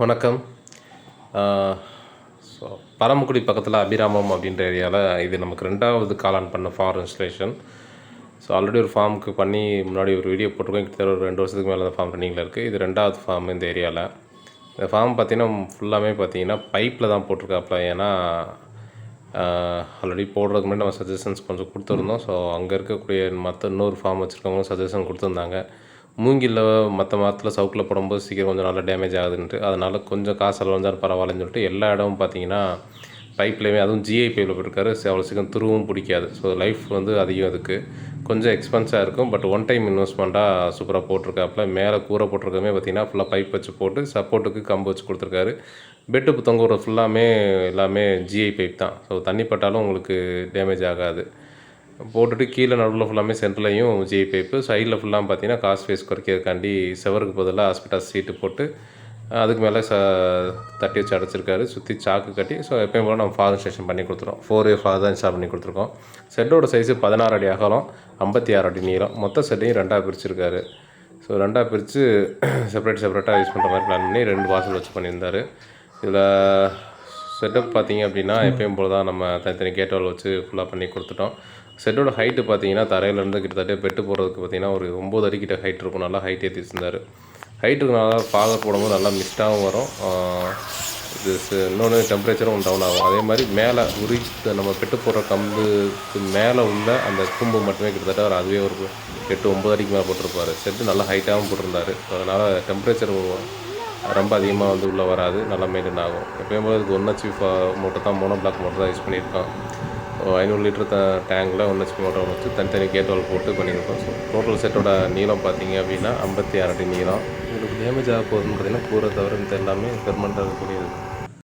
வணக்கம். ஆ, ஸோ பரமக்குடி பக்கத்தில் அபிராமம் அப்படின்ற ஏரியாவில் இது நமக்கு 2வது காளான் பண்ண ஃபார்ம் இன்ஸ்டலேஷன். ஸோ ஆல்ரெடி ஒரு ஃபார்முக்கு பண்ணி முன்னாடி ஒரு வீடியோ போட்டிருக்கோம். கிட்டத்தட்ட ஒரு 2 வருஷத்துக்கு மேலே அந்த ஃபார்ம் ரன்னிங்கில் இருக்குது. இது 2வது ஃபார்ம் இந்த ஏரியாவில். இந்த ஃபார்ம் பார்த்திங்கன்னா ஃபுல்லாமே பார்த்திங்கன்னா பைப்பில் தான் போட்டிருக்காப்புல. ஏன்னா ஆல்ரெடி போடுறதுக்கு முன்னாடி நம்ம சஜஷன்ஸ் கொஞ்சம் கொடுத்துருந்தோம். ஸோ அங்கே இருக்கக்கூடிய இன்னொரு ஃபார்ம் வச்சுருக்கவங்களும் சஜஷன் கொடுத்துருந்தாங்க. மூங்கிலில் மற்ற மரத்தில் சவுக்கில் போடும்போது சீக்கிரம் கொஞ்சம் நல்லா டேமேஜ் ஆகுதுன்ட்டு, அதனால் கொஞ்சம் காசு செலவழிஞ்சாலும் பரவாயில்லன்னு சொல்லிட்டு எல்லா இடமும் பார்த்திங்கன்னா பைப்லேயுமே, அதுவும் ஜிஐ பைப்பில் போட்டிருக்காரு. அவ்வளோ சீக்கிரம் துருவும் பிடிக்காது. ஸோ லைஃப் வந்து அதிகம் அதுக்கு கொஞ்சம் எக்ஸ்பென்ஸாக இருக்கும். பட் ஒன் டைம் இன்வெஸ்ட்மெண்ட்டாக சூப்பராக போட்டிருக்காப்புல. மேலே கூரை போட்டிருக்கமே பார்த்திங்கன்னா ஃபுல்லாக பைப் வச்சு போட்டு சப்போர்ட்டுக்கு கம்பு வச்சு கொடுத்துருக்காரு. பெட்டு தொங்க ஃபுல்லாமே எல்லாமே ஜிஐ பைப் தான். ஸோ தண்ணி பட்டாலும் உங்களுக்கு டேமேஜ் ஆகாது. போட்டுட்டு கீழே நடுவில் ஃபுல்லாமே சென்டர்லையும் ஜிஐ பைப்பு, சைடில் ஃபுல்லாக பார்த்தீங்கன்னா காஸ்ட் ஃபேஸ் குறைக்கிறதுக்காண்டி செவருக்கு பதிலாக ஹாஸ்பிட்டால் சீட்டு போட்டு அதுக்கு மேலே தட்டி வச்சு அடைச்சிருக்காரு. சுற்றி சாக்கு கட்டி. ஸோ எப்பயும் போல் நம்ம ஃபாதர் ஸ்டேஷன் பண்ணி கொடுத்துருவோம். 4A ஃபாதர் இன்ஸ்டால் பண்ணி கொடுத்துருக்கோம். செட்டோட சைஸு 16 அடி அகலம், 56 அடி நீளம். மொத்த செட்டையும் 2ஆக பிரிச்சுருக்காரு. ஸோ 2ஆக பிரித்து செப்பரேட்டாக யூஸ் பண்ணுற மாதிரி பிளான் பண்ணி 2 வாசல் வச்சு பண்ணியிருந்தார். இதில் செட்டப் பார்த்திங்க அப்படின்னா எப்பயும் போல் தான் நம்ம தனித்தனி கேட்வால் வச்சு ஃபுல்லாக பண்ணி கொடுத்துட்டோம். செட்டோட ஹைட்டு பார்த்திங்கன்னா தரையிலேருந்து கிட்டத்தட்ட பெட்டு போடுறதுக்கு பார்த்திங்கன்னா ஒரு 9 அடிக்கிட்ட ஹைட் இருக்கும். நல்லா ஹைட் ஏற்றி வச்சுருந்தார். ஹைட்டுக்கு நல்லா ஃபாதர் போடும்போது நல்லா மிஸ்டாகவும் வரும். இது இன்னொன்று டெம்பரேச்சரும் டவுன் ஆகும். அதே மாதிரி மேலே நம்ம பெட்டு போடுற கம்புக்கு மேலே உள்ள அந்த கூம்பு மட்டுமே கிட்டத்தட்ட அதுவே ஒரு 8-9 அடிக்கு மேலே போட்டிருப்பார். செட்டு நல்லா ஹைட்டாகவும் போட்டிருந்தார். அதனால் டெம்பரேச்சர் ரொம்ப அதிகமாக வந்து உள்ளே வராது, நல்லா மெயின்டைன் ஆகும். எப்பயும் போது இதுக்கு 1 HP மோட்டர் தான், மோனோ பிளாக் மோட்டர் தான் யூஸ் பண்ணியிருக்கோம். 500 லிட்டர் டேங்கில் 1 HP மோட்டர் வச்சு தனித்தனி கேட்வால் போட்டு பண்ணியிருக்கோம். ஸோ டோட்டல் செட்டோட நீளம் பார்த்திங்க அப்படின்னா 56 அடி நீளம். உங்களுக்கு டேமேஜ் ஆக போகுதுன்னு பார்த்திங்கன்னா கூரை தவிர இந்த எல்லாமே பெர்மனெண்ட்டாக இருக்கக்கூடியது.